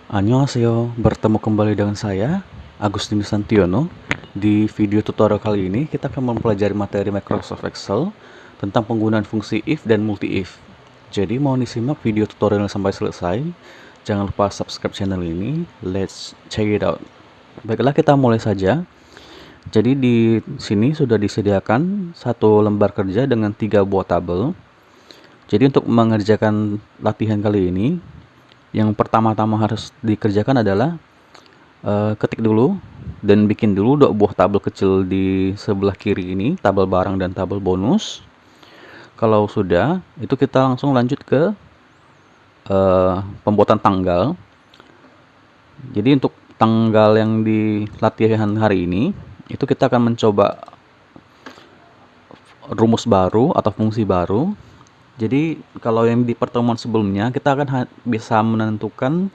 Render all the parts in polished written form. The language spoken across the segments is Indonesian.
Annyeonghaseyo, bertemu kembali dengan saya, Agustinus Santiono. Di video tutorial kali ini, kita akan mempelajari materi Microsoft Excel tentang penggunaan fungsi if dan multi-if. Jadi, mohon disimak video tutorialnya sampai selesai. Jangan lupa subscribe channel ini. Let's check it out. Baiklah, kita mulai saja. Jadi, di sini sudah disediakan satu lembar kerja dengan 3 buah tabel. Jadi, untuk mengerjakan latihan kali ini, yang pertama-tama harus dikerjakan adalah ketik dulu dan bikin dulu 2 buah tabel kecil di sebelah kiri ini, tabel barang dan tabel bonus. Kalau sudah, itu kita langsung lanjut ke pembuatan tanggal. Jadi untuk tanggal yang di latihan hari ini, itu kita akan mencoba rumus baru atau fungsi baru. Jadi kalau yang di pertemuan sebelumnya kita akan bisa menentukan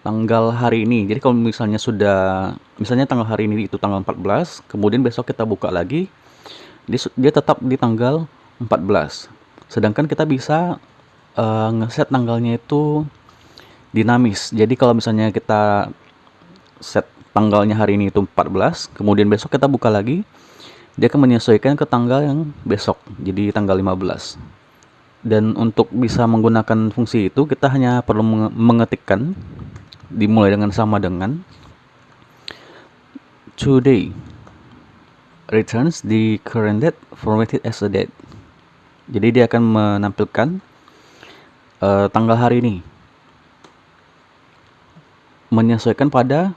tanggal hari ini. Jadi kalau misalnya tanggal hari ini itu tanggal 14, kemudian besok kita buka lagi, dia tetap di tanggal 14. Sedangkan kita bisa ngeset tanggalnya itu dinamis. Jadi kalau misalnya kita set tanggalnya hari ini itu 14, kemudian besok kita buka lagi, dia akan menyesuaikan ke tanggal yang besok, jadi tanggal 15. Dan untuk bisa menggunakan fungsi itu, kita hanya perlu mengetikkan, dimulai dengan sama dengan today returns the current date formatted as a date. Jadi dia akan menampilkan tanggal hari ini menyesuaikan pada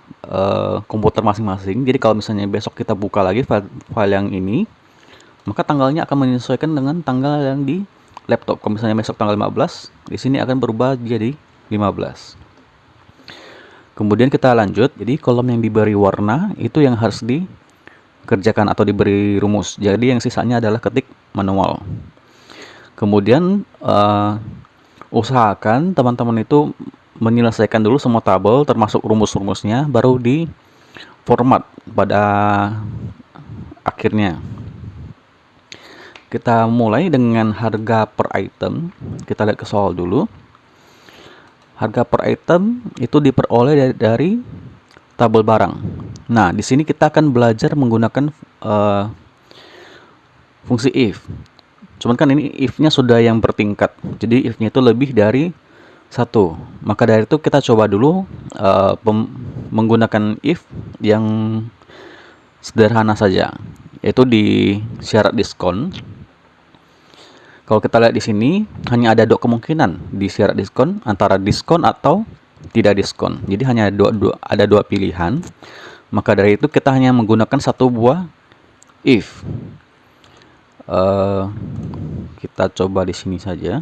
komputer masing-masing. Jadi kalau misalnya besok kita buka lagi file yang ini, maka tanggalnya akan menyesuaikan dengan tanggal yang di laptop. Kalau misalnya besok tanggal 15, di sini akan berubah jadi 15. Kemudian kita lanjut. Jadi kolom yang diberi warna itu yang harus dikerjakan atau diberi rumus. Jadi yang sisanya adalah ketik manual. Kemudian usahakan teman-teman itu menyelesaikan dulu semua tabel termasuk rumus-rumusnya, baru di format pada akhirnya. Kita mulai dengan harga per item. Kita lihat ke soal dulu. Harga per item itu diperoleh dari tabel barang. Nah, di sini kita akan belajar menggunakan fungsi if. Cuman kan ini if-nya sudah yang bertingkat. Jadi if-nya itu lebih dari 1. Maka dari itu kita coba dulu menggunakan if yang sederhana saja, yaitu di syarat diskon. Kalau kita lihat di sini hanya ada 2 kemungkinan di syarat diskon, antara diskon atau tidak diskon. Jadi hanya ada dua pilihan. Maka dari itu kita hanya menggunakan satu buah if. Kita coba di sini saja.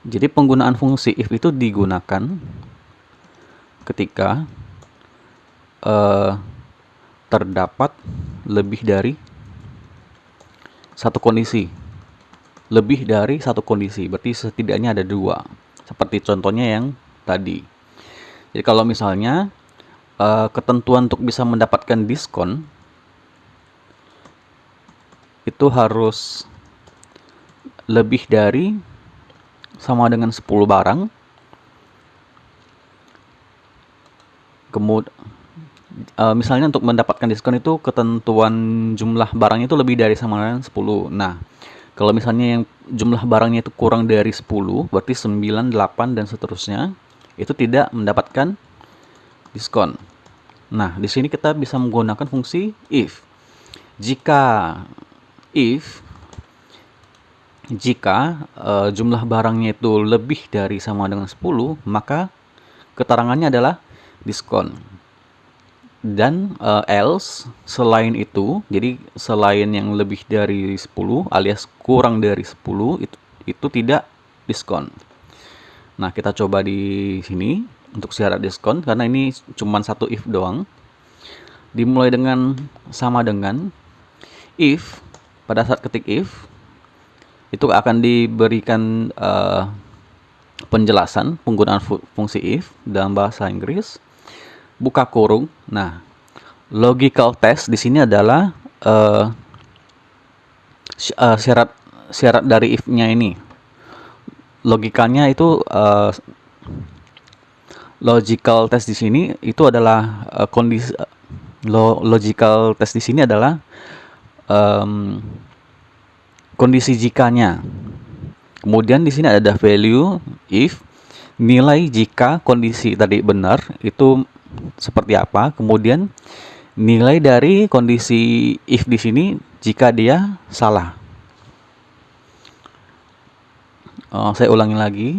Jadi penggunaan fungsi if itu digunakan ketika terdapat lebih dari satu kondisi. Lebih dari satu kondisi, berarti setidaknya ada 2. Seperti contohnya yang tadi. Jadi kalau misalnya ketentuan untuk bisa mendapatkan diskon itu harus lebih dari sama dengan 10 barang. Kemudian misalnya untuk mendapatkan diskon itu ketentuan jumlah barangnya itu lebih dari sama dengan 10. Nah, kalau misalnya yang jumlah barangnya itu kurang dari 10, berarti 9, 8 dan seterusnya, itu tidak mendapatkan diskon. Nah, di sini kita bisa menggunakan fungsi if. Jika jumlah barangnya itu lebih dari sama dengan 10, maka keterangannya adalah diskon. Dan else, selain itu, jadi selain yang lebih dari 10 alias kurang dari 10, itu tidak diskon. Nah, kita coba di sini untuk syarat diskon, karena ini cuma satu if doang. Dimulai dengan sama dengan if. Pada saat ketik if, itu akan diberikan penjelasan penggunaan fungsi if dalam bahasa Inggris. Buka kurung. Nah, logical test di sini adalah syarat syarat dari if-nya ini. Logikanya itu logical test di sini itu adalah logical test di sini adalah kondisi jikanya. Kemudian di sini ada value if, nilai jika kondisi tadi benar itu seperti apa. Kemudian nilai dari kondisi if di sini jika dia salah. Saya ulangi lagi.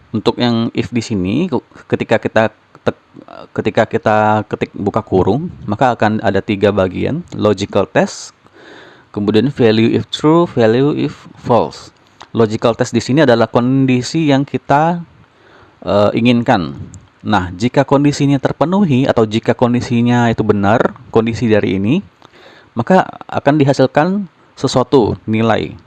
Untuk yang if di sini, ketika kita ketik buka kurung, maka akan ada 3 bagian: logical test, kemudian value if true, value if false. Logical test di sini adalah kondisi yang kita inginkan. Nah, jika kondisinya terpenuhi atau jika kondisinya itu benar, kondisi dari ini, maka akan dihasilkan sesuatu nilai.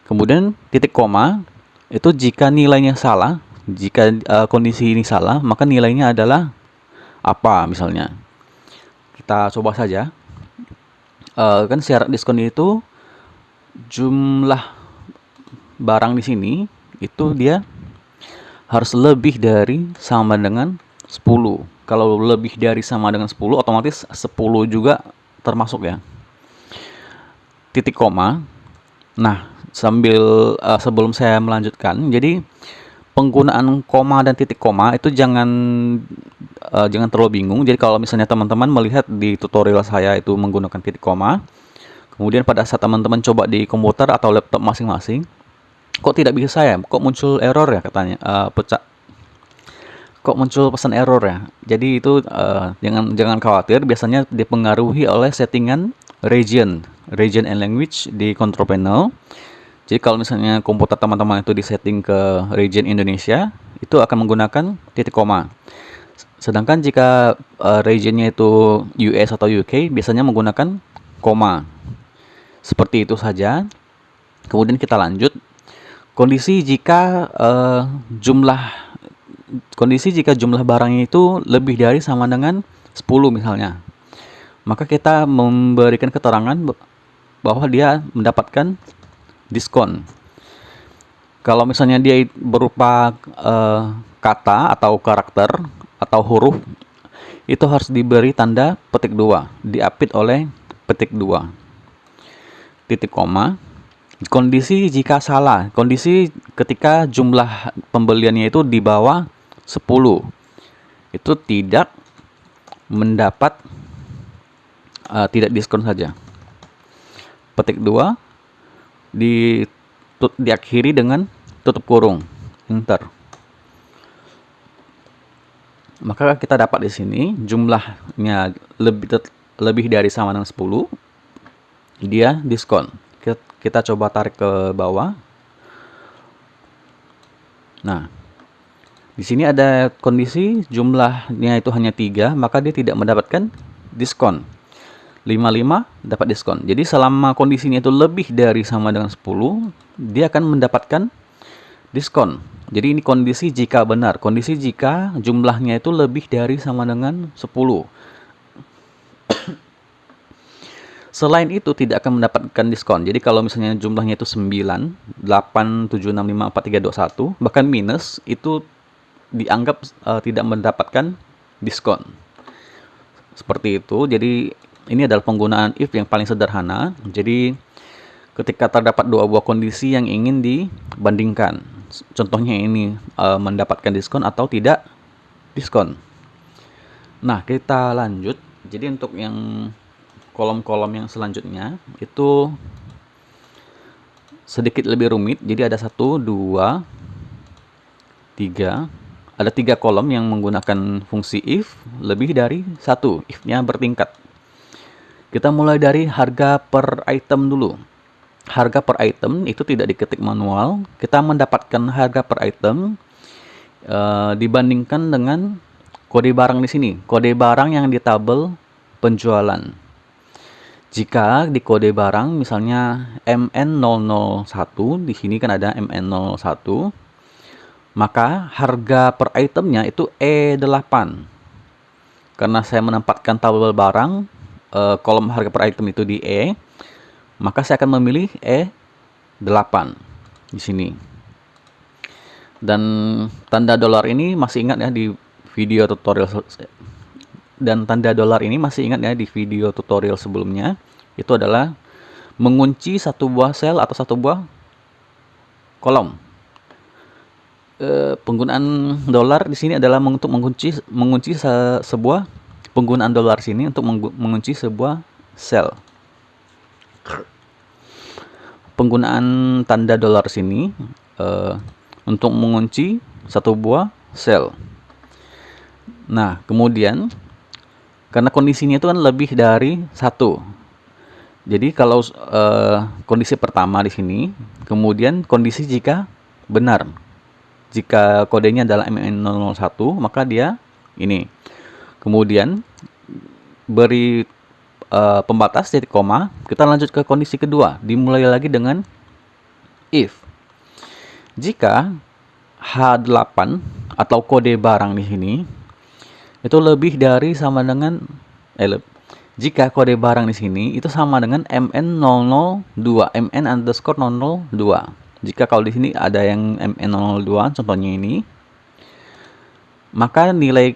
Kemudian titik koma itu jika nilainya salah, jika kondisi ini salah, maka nilainya adalah apa misalnya. Kita coba saja. Kan syarat diskon itu jumlah barang di sini itu dia harus lebih dari sama dengan 10. Kalau lebih dari sama dengan 10, otomatis 10 juga termasuk ya. Titik koma. Nah, sebelum saya melanjutkan, jadi penggunaan koma dan titik koma itu jangan terlalu bingung. Jadi kalau misalnya teman-teman melihat di tutorial saya itu menggunakan titik koma, kemudian pada saat teman-teman coba di komputer atau laptop masing-masing, kok tidak bisa ya? Kok muncul error ya katanya? Kok muncul pesan error ya? Jadi itu jangan khawatir. Biasanya dipengaruhi oleh settingan region and language di control panel. Jadi kalau misalnya komputer teman-teman itu disetting ke region Indonesia, itu akan menggunakan titik koma. Sedangkan jika regionnya itu US atau UK, biasanya menggunakan koma. Seperti itu saja. Kemudian kita lanjut. Kondisi jika jumlah barangnya itu lebih dari sama dengan 10 misalnya, maka kita memberikan keterangan bahwa dia mendapatkan diskon. Kalau misalnya dia berupa kata atau karakter atau huruf, itu harus diberi tanda petik 2, diapit oleh petik 2. Titik koma. Kondisi jika salah, kondisi ketika jumlah pembeliannya itu di bawah 10, itu tidak mendapat tidak diskon saja. Petik 2 diakhiri dengan tutup kurung, enter. Maka kita dapat di sini jumlahnya lebih dari sama dengan 10, dia diskon. Kita coba tarik ke bawah. Nah, di sini ada kondisi jumlahnya itu hanya 3, maka dia tidak mendapatkan diskon. 55 dapat diskon. Jadi selama kondisinya itu lebih dari sama dengan 10, dia akan mendapatkan diskon. Jadi ini kondisi jika benar. Kondisi jika jumlahnya itu lebih dari sama dengan 10. Selain itu tidak akan mendapatkan diskon. Jadi kalau misalnya jumlahnya itu 9, 8, 7, 6, 5, 4, 3, 2, 1, bahkan minus, itu dianggap tidak mendapatkan diskon. Seperti itu. Jadi ini adalah penggunaan if yang paling sederhana. Jadi ketika terdapat dua buah kondisi yang ingin dibandingkan, contohnya ini mendapatkan diskon atau tidak diskon. Nah, kita lanjut. Jadi untuk yang kolom-kolom yang selanjutnya itu sedikit lebih rumit. Jadi ada 1, 2, 3. Ada 3 kolom yang menggunakan fungsi if lebih dari 1. If-nya bertingkat. Kita mulai dari harga per item dulu. Harga per item itu tidak diketik manual. Kita mendapatkan harga per item dibandingkan dengan kode barang di sini. Kode barang yang di tabel penjualan. Jika di kode barang misalnya MN001, di sini kan ada MN01, maka harga per itemnya itu E8. Karena saya menempatkan tabel barang, kolom harga per item itu di E, maka saya akan memilih E8 di sini. Dan tanda dolar ini masih ingat ya di video tutorial, dan tanda dolar ini masih ingat ya di video tutorial sebelumnya, itu adalah mengunci satu buah sel atau satu buah kolom. Penggunaan dolar di sini adalah untuk mengunci sebuah penggunaan dolar sini untuk mengunci sebuah sel. Penggunaan tanda dolar sini untuk mengunci satu buah sel. Nah, kemudian karena kondisinya itu kan lebih dari satu. Jadi kalau kondisi pertama di sini, kemudian kondisi jika benar. Jika kodenya adalah MN001, maka dia ini. Kemudian beri pembatas titik koma, kita lanjut ke kondisi kedua, dimulai lagi dengan if. Jika H8 atau kode barang di sini itu lebih dari sama dengan jika kode barang di sini itu sama dengan MN002, MN_002. Jika kalau di sini ada yang MN002, contohnya ini, maka nilai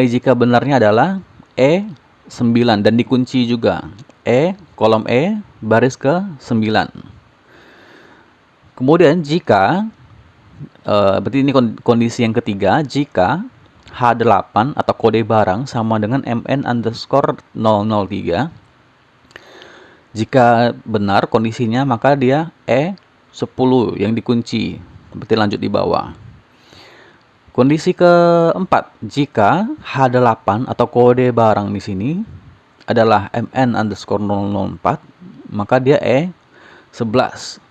jika benarnya adalah E9 dan dikunci juga. Kolom E baris ke 9. Kemudian jika berarti ini kondisi yang ketiga, jika H8 atau kode barang sama dengan MN_003, jika benar kondisinya maka dia E10 yang dikunci. Berarti lanjut di bawah. Kondisi keempat, jika H8 atau kode barang di sini adalah MN_004, maka dia E11.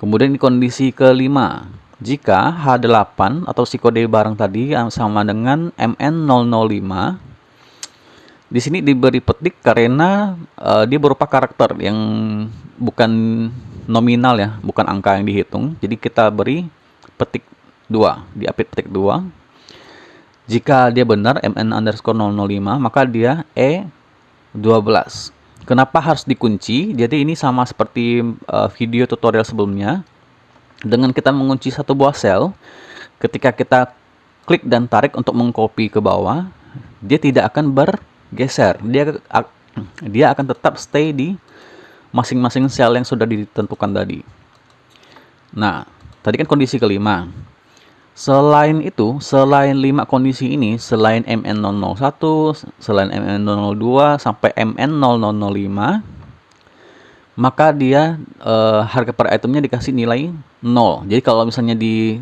Kemudian di kondisi kelima, jika H8 atau si kode barang tadi sama dengan MN005, di sini diberi petik karena dia berupa karakter yang bukan nominal ya, bukan angka yang dihitung. Jadi kita beri petik 2, diapit petik 2. Jika dia benar MN_005, maka dia E12. Kenapa harus dikunci? Jadi ini sama seperti video tutorial sebelumnya. Dengan kita mengunci satu buah sel, ketika kita klik dan tarik untuk mengcopy ke bawah, dia tidak akan bergeser. Dia akan tetap stay di masing-masing sel yang sudah ditentukan tadi. Nah, tadi kan kondisi kelima. Selain itu, selain 5 kondisi ini, selain MN001, selain MN002 sampai MN0005, maka dia harga per itemnya dikasih nilai 0. Jadi kalau misalnya di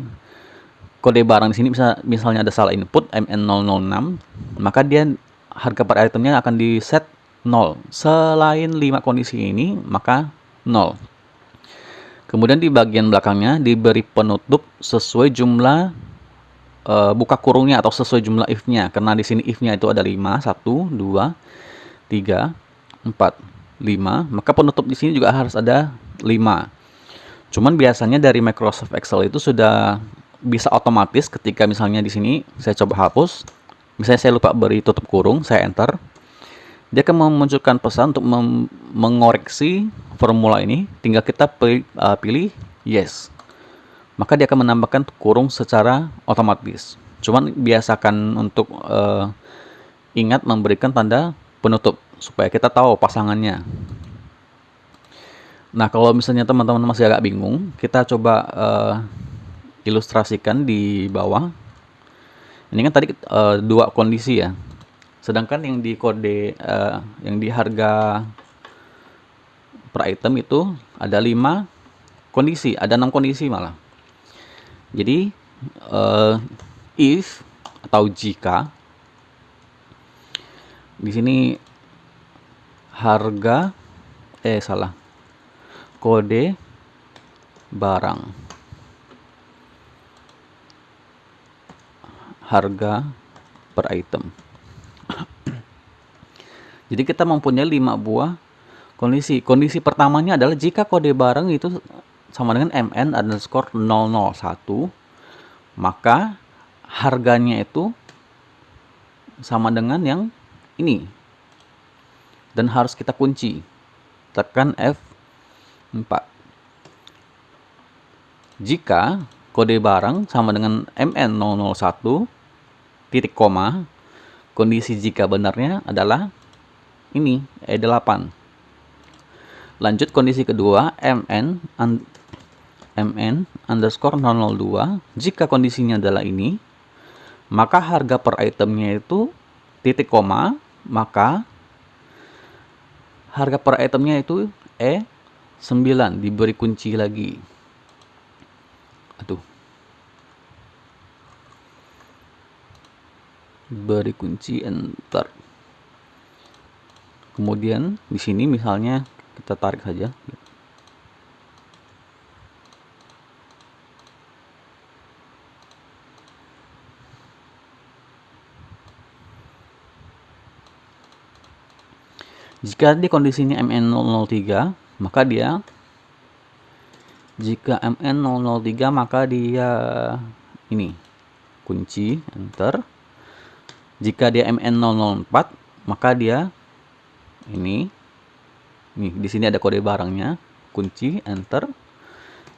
kode barang di sini misalnya ada salah input MN006, maka dia harga per itemnya akan di set 0. Selain 5 kondisi ini, maka 0. Kemudian di bagian belakangnya diberi penutup sesuai jumlah buka kurungnya atau sesuai jumlah if-nya. Karena di sini if-nya itu ada 5, 1, 2, 3, 4, 5. Maka penutup di sini juga harus ada 5. Cuman biasanya dari Microsoft Excel itu sudah bisa otomatis ketika misalnya di sini saya coba hapus. Misalnya saya lupa beri tutup kurung, saya enter. Dia akan memunculkan pesan untuk mengoreksi formula ini. Tinggal kita pilih yes. Maka dia akan menambahkan kurung secara otomatis. Cuman biasakan untuk ingat memberikan tanda penutup supaya kita tahu pasangannya. Nah, kalau misalnya teman-teman masih agak bingung, kita coba ilustrasikan di bawah. Ini kan tadi 2 kondisi ya. Sedangkan yang di kode yang di harga per item itu ada 5 kondisi, ada 6 kondisi malah. Jadi if atau jika di sini harga kode barang, harga per item. Jadi kita mempunyai 5 buah kondisi. Kondisi pertamanya adalah jika kode barang itu sama dengan MN_001, maka harganya itu sama dengan yang ini. Dan harus kita kunci. Tekan F 4. Jika kode barang sama dengan MN001 titik koma, kondisi jika benarnya adalah ini, E8. Lanjut kondisi kedua, MN underscore 002. Jika kondisinya adalah ini, maka harga per itemnya itu titik koma, maka harga per itemnya itu E9, diberi kunci lagi. Beri kunci, enter. Kemudian di sini misalnya kita tarik saja. Jika di kondisinya MN003, maka dia ini kunci, enter. Jika dia MN004, maka dia ini di sini ada kode barangnya, kunci, enter.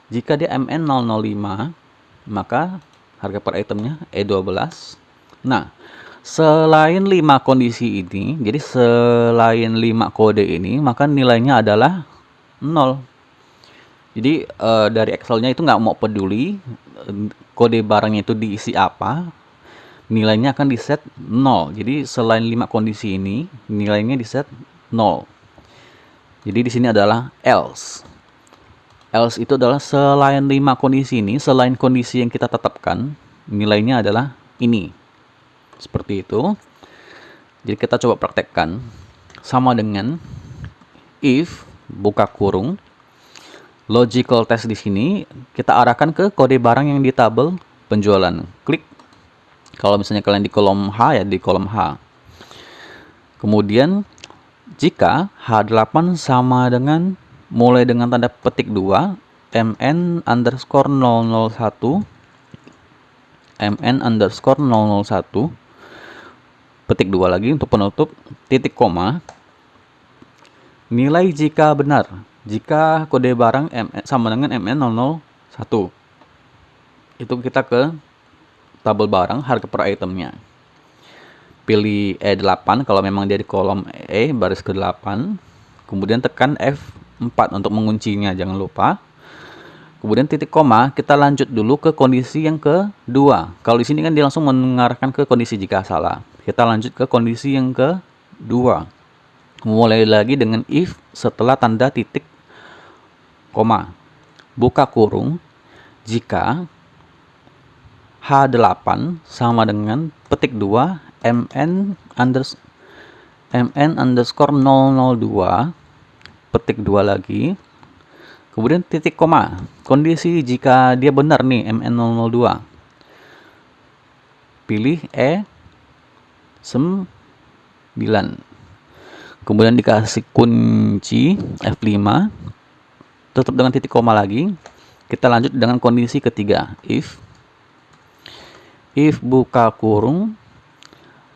Jika dia MN005, maka harga per itemnya E12. Nah, selain 5 kondisi ini, jadi selain 5 kode ini, maka nilainya adalah 0. Jadi dari Excel-nya itu nggak mau peduli kode barangnya itu diisi apa, nilainya akan diset 0. Jadi selain 5 kondisi ini, nilainya diset 0. Jadi di sini adalah else. Else itu adalah selain 5 kondisi ini, selain kondisi yang kita tetapkan, nilainya adalah ini. Seperti itu. Jadi kita coba praktekkan. Sama dengan if buka kurung, logical test di sini kita arahkan ke kode barang yang di tabel penjualan. Klik. Kalau misalnya kalian di kolom H, ya di kolom H. Kemudian jika H8 sama dengan mulai dengan tanda petik 2 MN underscore 001 MN underscore 001 petik 2 lagi untuk penutup, titik koma, nilai jika benar, jika kode barang sama dengan MN001. Itu kita ke tabel barang, harga per itemnya. Pilih E8 kalau memang dia di kolom E, baris ke-8. Kemudian tekan F4 untuk menguncinya, jangan lupa. Kemudian titik koma, kita lanjut dulu ke kondisi yang kedua. Kalau di sini kan dia langsung mengarahkan ke kondisi jika salah. Kita lanjut ke kondisi yang kedua. Mulai lagi dengan if setelah tanda titik koma. Buka kurung, jika H8 sama dengan petik 2 MN underscore 002 petik 2 lagi. Kemudian titik koma. Kondisi jika dia benar nih MN002. Pilih E9. Kemudian dikasih kunci F5. Tutup dengan titik koma lagi. Kita lanjut dengan kondisi ketiga. If buka kurung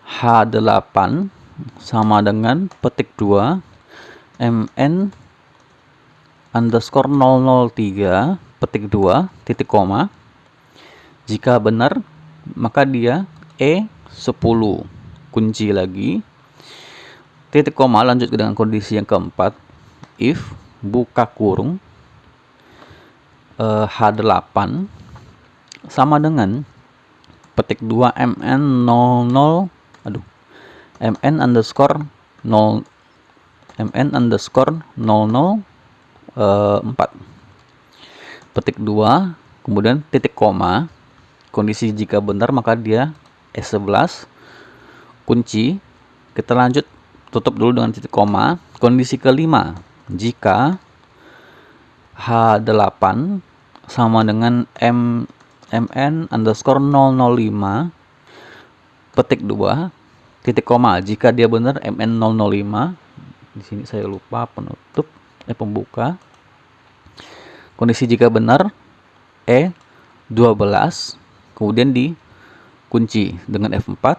H8 sama dengan petik 2 MN underscore 003 petik 2 titik koma. Jika benar, maka dia E10 kunci lagi, titik koma, lanjut dengan kondisi yang keempat. If buka kurung H8 sama dengan petik 2 MN underscore 0 MN underscore 004 petik 2, kemudian titik koma. Kondisi jika benar maka dia E11 kunci. Kita lanjut, tutup dulu dengan titik koma. Kondisi kelima, jika H8 sama dengan MN underscore 005 petik 2 titik koma. Jika dia benar MN005, di sini saya lupa penutup pembuka. Kondisi jika benar E12, kemudian dikunci dengan F4,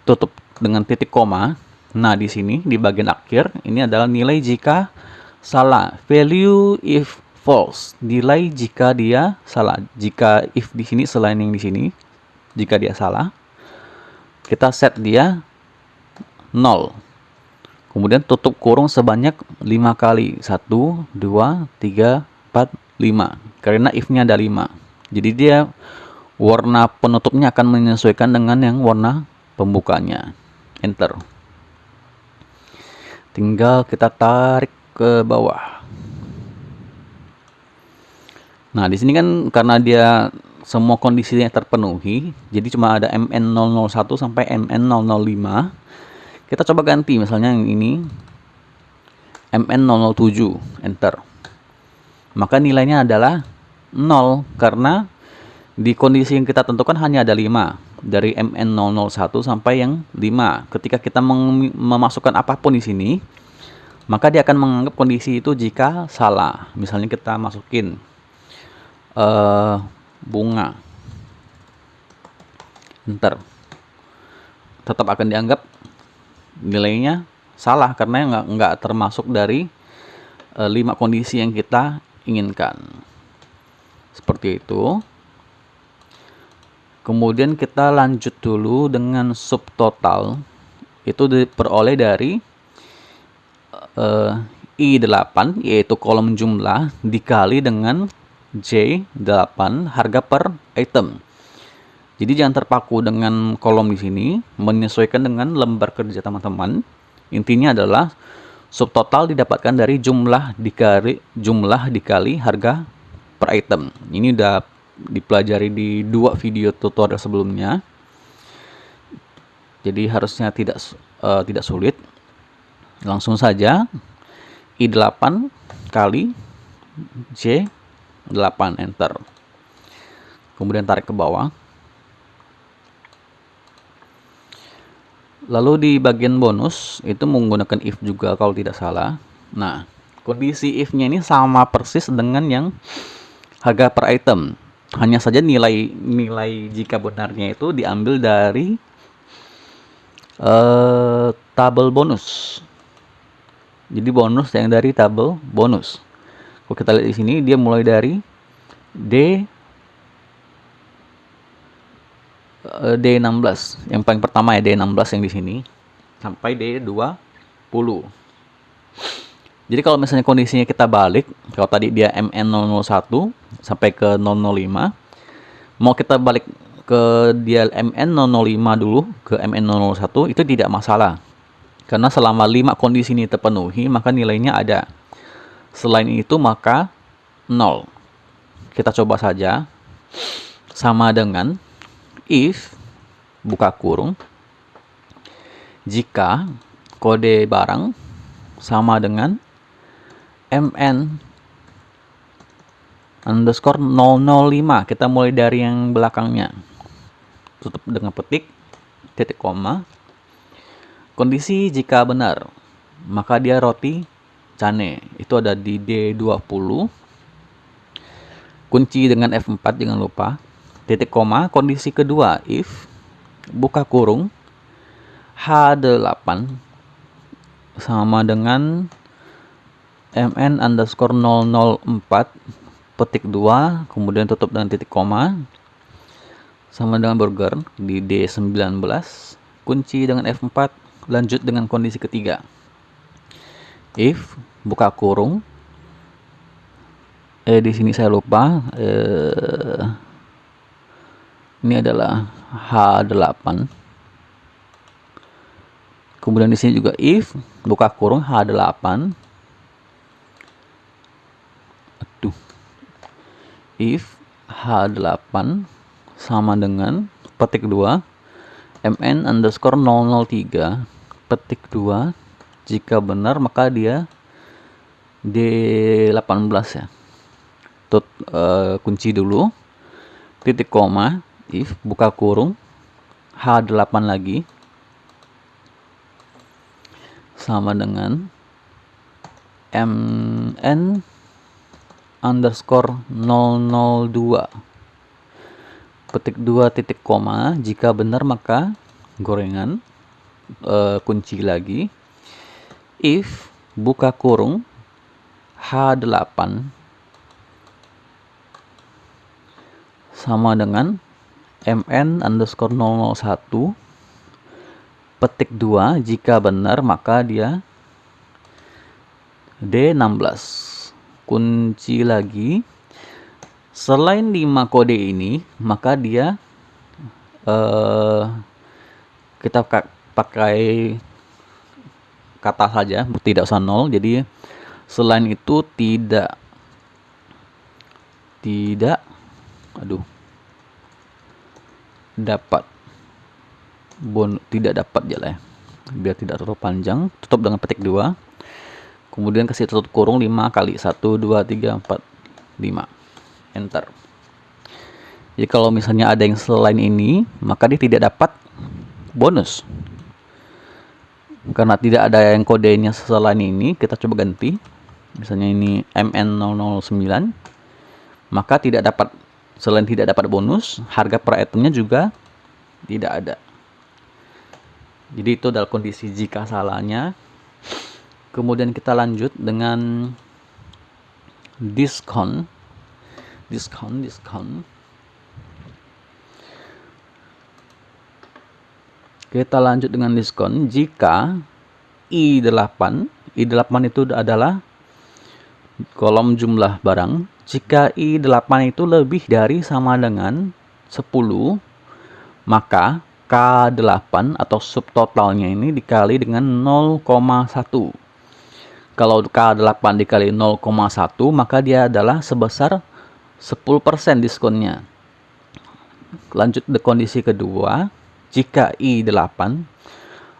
tutup dengan titik koma. Nah, di sini di bagian akhir ini adalah nilai jika salah. Value if false, nilai jika dia salah. Jika if di sini selain yang di sini, jika dia salah, kita set dia 0. Kemudian tutup kurung sebanyak 5 kali. 1, 2, 3, 4, 5. Karena if-nya ada 5. Jadi dia warna penutupnya akan menyesuaikan dengan yang warna pembukanya. Enter. Tinggal kita tarik ke bawah. Nah, di sini kan karena dia semua kondisinya terpenuhi, jadi cuma ada MN001 sampai MN005. Kita coba ganti misalnya yang ini MN007, enter. Maka nilainya adalah 0 karena di kondisi yang kita tentukan hanya ada 5. Dari MN001 sampai yang 5. Ketika kita memasukkan apapun di sini, maka dia akan menganggap kondisi itu jika salah. Misalnya kita masukin bunga, enter, tetap akan dianggap nilainya salah karena nggak termasuk dari 5 kondisi yang kita inginkan. Seperti itu. Kemudian kita lanjut dulu dengan subtotal. Itu diperoleh dari I8, yaitu kolom jumlah, dikali dengan J8, harga per item. Jadi jangan terpaku dengan kolom di sini, menyesuaikan dengan lembar kerja teman-teman. Intinya adalah subtotal didapatkan dari jumlah dikali harga per item. Ini udah dipelajari di 2 video tutorial sebelumnya. Jadi harusnya tidak sulit. Langsung saja I8 kali J8, enter. Kemudian tarik ke bawah. Lalu di bagian bonus itu menggunakan if juga kalau tidak salah. Nah, kondisi if-nya ini sama persis dengan yang harga per item. Hanya saja nilai jika benarnya itu diambil dari tabel bonus. Jadi bonus yang dari tabel bonus. Kalau kita lihat di sini dia mulai dari D16. Yang paling pertama ya D16 yang di sini sampai D20. Jadi kalau misalnya kondisinya kita balik, kalau tadi dia MN001 sampai ke 005, mau kita balik ke dia MN005 dulu ke MN001 itu tidak masalah. Karena selama 5 kondisi ini terpenuhi, maka nilainya ada. Selain itu maka 0. Kita coba saja. Sama dengan if buka kurung jika kode barang sama dengan MN underscore 005. Kita mulai dari yang belakangnya. Tutup dengan petik, titik koma. Kondisi jika benar, maka dia roti cane. Itu ada di D20. Kunci dengan F4, jangan lupa. Titik koma, kondisi kedua, if, buka kurung, H8, sama dengan MN underscore 004, petik 2, kemudian tutup dengan titik koma, sama dengan burger, di D19, kunci dengan F4, lanjut dengan kondisi ketiga. If buka kurung, di sini saya lupa, ini adalah H8. Kemudian di sini juga if buka kurung H8. If H8 sama dengan petik 2 MN underscore 003 petik 2, jika benar maka dia D18 ya. Kunci dulu, titik koma, if buka kurung H8 lagi sama dengan MN underscore 002 petik 2 titik koma, jika benar maka gorengan, kunci lagi, if buka kurung H8 sama dengan MN_001 petik 2. Jika benar maka dia D16. Kunci lagi. Selain 5 kode ini, maka dia kita pakai kata saja, tidak usah 0. Jadi selain itu tidak dapat tidak dapat ya lah, biar tidak terlalu panjang. Tutup dengan petik 2, kemudian kasih tutup kurung 5 kali, 1 2 3 4 5, enter. Jadi kalau misalnya ada yang selain ini, maka dia tidak dapat bonus. Karena tidak ada yang kodenya selain ini, kita coba ganti. Misalnya ini MN009, maka tidak dapat, selain tidak dapat bonus, harga per itemnya juga tidak ada. Jadi itu adalah kondisi jika salahnya. Kemudian kita lanjut dengan diskon. Kita lanjut dengan diskon jika I8 itu adalah kolom jumlah barang. Jika I8 itu lebih dari sama dengan 10, maka K8 atau subtotalnya ini dikali dengan 0,1. Kalau K8 dikali 0,1, maka dia adalah sebesar 10% diskonnya. Lanjut ke kondisi kedua. Jika I8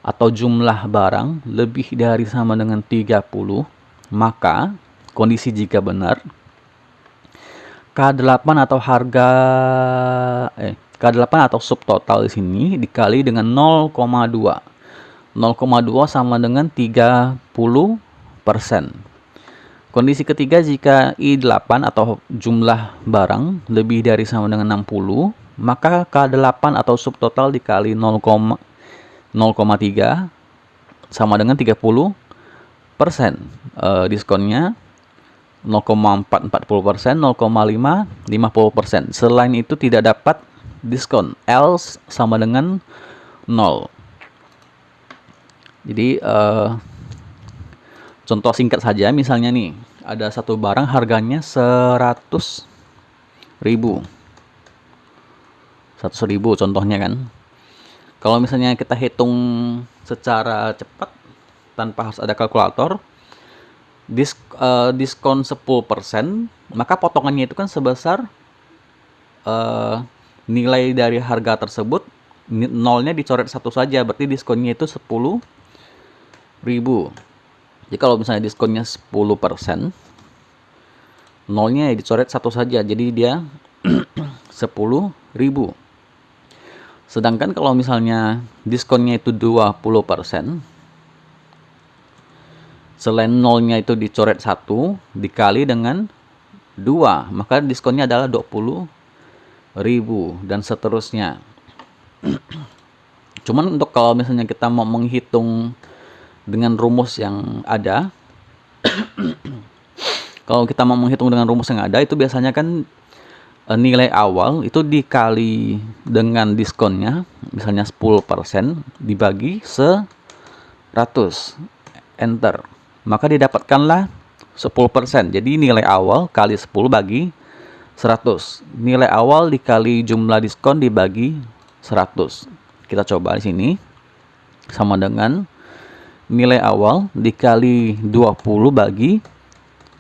atau jumlah barang lebih dari sama dengan 30, maka kondisi jika benar, K8 atau K8 atau subtotal di sini dikali dengan 0,2. 0,2 sama dengan 30%. Kondisi ketiga, jika I8 atau jumlah barang lebih dari sama dengan 60, maka K8 atau subtotal dikali 0,3 sama dengan 30%. Diskonnya 0,4 40%, 0,5 50%. Selain itu tidak dapat diskon, else sama dengan 0. Jadi contoh singkat saja, misalnya nih ada satu barang harganya 100.000 contohnya kan. Kalau misalnya kita hitung secara cepat tanpa harus ada kalkulator, diskon 10%, maka potongannya itu kan sebesar nilai dari harga tersebut, nolnya dicoret satu saja, berarti diskonnya itu 10.000. Jadi kalau misalnya diskonnya 10%, nolnya dicoret satu saja, jadi dia 10.000. Sedangkan kalau misalnya diskonnya itu 20%, selain nolnya itu dicoret 1 dikali dengan 2, maka diskonnya adalah 20.000 dan seterusnya. Cuman untuk kalau misalnya kita mau menghitung dengan rumus yang ada, kalau kita mau menghitung dengan rumus yang ada, itu biasanya kan nilai awal itu dikali dengan diskonnya, misalnya 10% dibagi 100, enter, maka didapatkanlah 10%. Jadi nilai awal kali 10 bagi 100, nilai awal dikali jumlah diskon dibagi 100. Kita coba di sini, sama dengan nilai awal dikali 20 bagi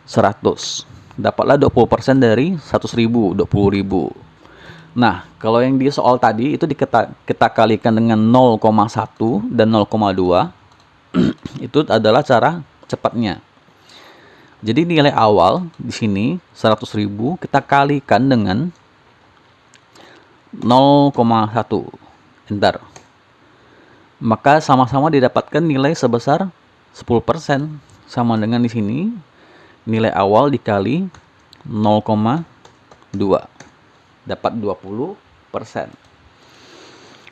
100. Dapatlah 20% dari 100.000, 20.000. Nah, kalau yang di soal tadi itu kita kalikan dengan 0,1 dan 0,2. Itu adalah cara cepatnya. Jadi nilai awal di sini 100.000 kita kalikan dengan 0,1, enter. Maka sama-sama didapatkan nilai sebesar 10%, sama dengan di sini nilai awal dikali 0,2, dapat 20%.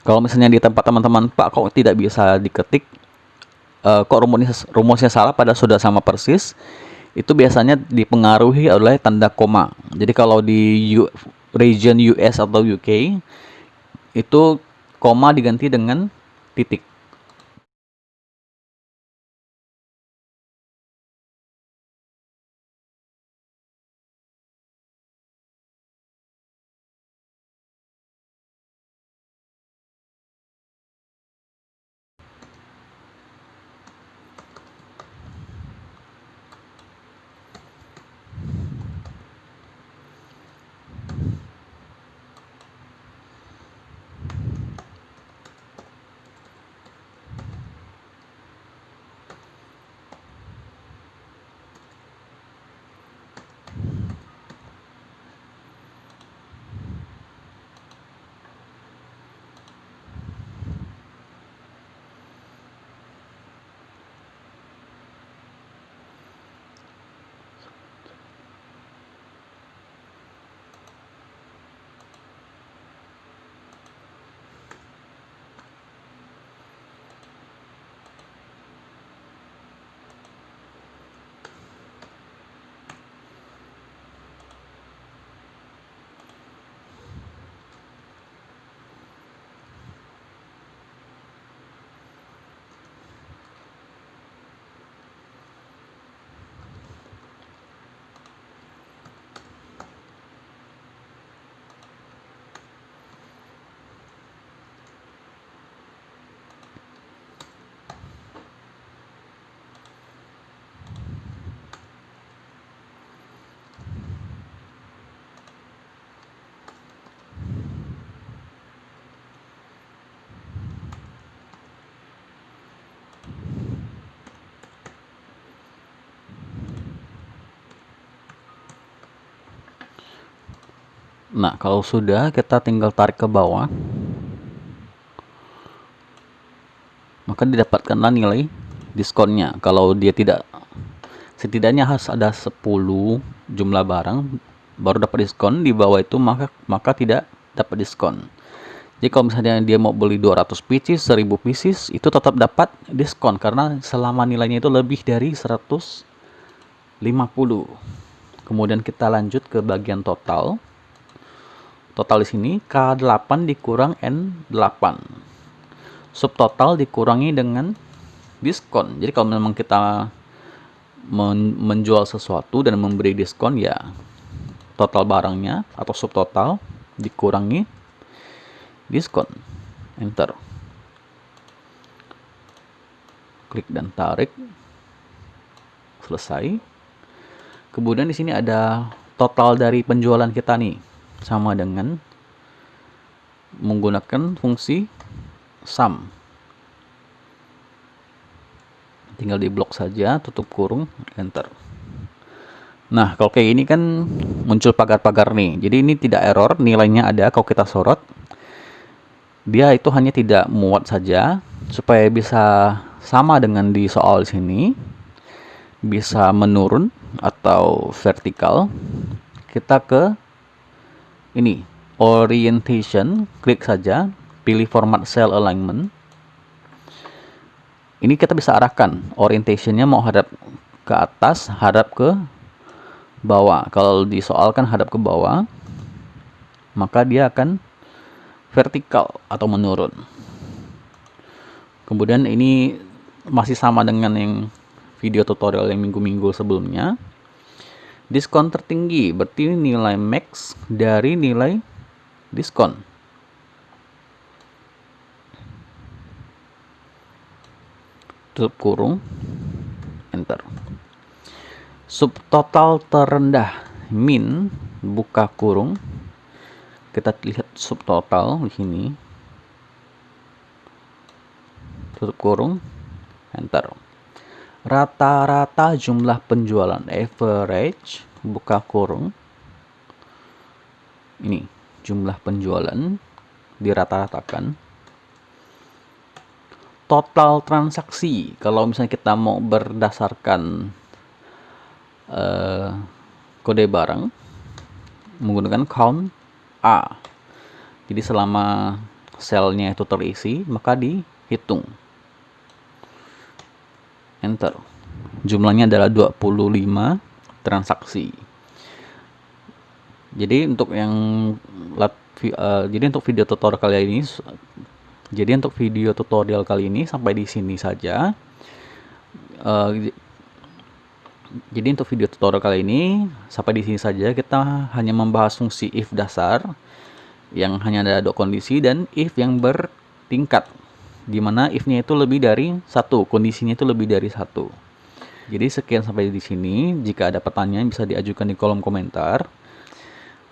Kalau misalnya di tempat teman-teman, Pak, kok tidak bisa diketik, kok rumusnya salah, pada sudah sama persis. itu biasanya dipengaruhi oleh tanda koma. Jadi kalau di region US atau UK itu koma diganti dengan titik. Nah, kalau sudah, kita tinggal tarik ke bawah, maka didapatkanlah nilai diskonnya. Kalau dia tidak, setidaknya harus ada 10 jumlah barang baru dapat diskon. Di bawah itu maka tidak dapat diskon. Jadi kalau misalnya dia mau beli 200 pieces, 1000 pieces, itu tetap dapat diskon karena selama nilainya itu lebih dari 150. Kemudian kita lanjut ke bagian total. Total di sini K8 dikurang N8. Subtotal dikurangi dengan diskon. Jadi kalau memang kita menjual sesuatu dan memberi diskon, ya total barangnya atau subtotal dikurangi diskon. Enter. Klik dan tarik. Selesai. Kemudian di sini ada total dari penjualan kita nih. Sama dengan menggunakan fungsi sum. Tinggal diblok saja, tutup kurung, enter. Nah, kalau kayak ini kan muncul pagar-pagar nih. Jadi ini tidak error, nilainya ada. Kalau kita sorot, dia itu hanya tidak muat saja. Supaya bisa sama dengan di soal sini, bisa menurun atau vertikal, kita ke ini, orientation, klik saja, pilih format cell alignment. Ini kita bisa arahkan orientationnya mau hadap ke atas, hadap ke bawah. Kalau di soal kan hadap ke bawah, maka dia akan vertikal atau menurun. Kemudian ini masih sama dengan yang video tutorial yang minggu-minggu sebelumnya. Diskon tertinggi berarti nilai max dari nilai diskon. Tutup kurung, enter. Subtotal terendah min, buka kurung. Kita lihat subtotal di sini. Tutup kurung, enter. Rata-rata jumlah penjualan, average, buka kurung. Ini jumlah penjualan dirata-ratakan. Total transaksi, kalau misalnya kita mau berdasarkan kode barang menggunakan count A. Jadi selama selnya itu terisi, maka dihitung. Enter. Jumlahnya adalah 25 transaksi. Jadi untuk yang video tutorial kali ini sampai di sini saja. Jadi untuk video tutorial kali ini sampai di sini saja. Kita hanya membahas fungsi if dasar yang hanya ada dua kondisi dan if yang bertingkat, di mana if-nya itu lebih dari satu, kondisinya itu lebih dari satu. Jadi sekian sampai di sini. Jika ada pertanyaan bisa diajukan di kolom komentar.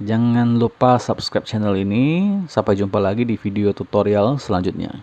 Jangan lupa subscribe channel ini. Sampai jumpa lagi di video tutorial selanjutnya.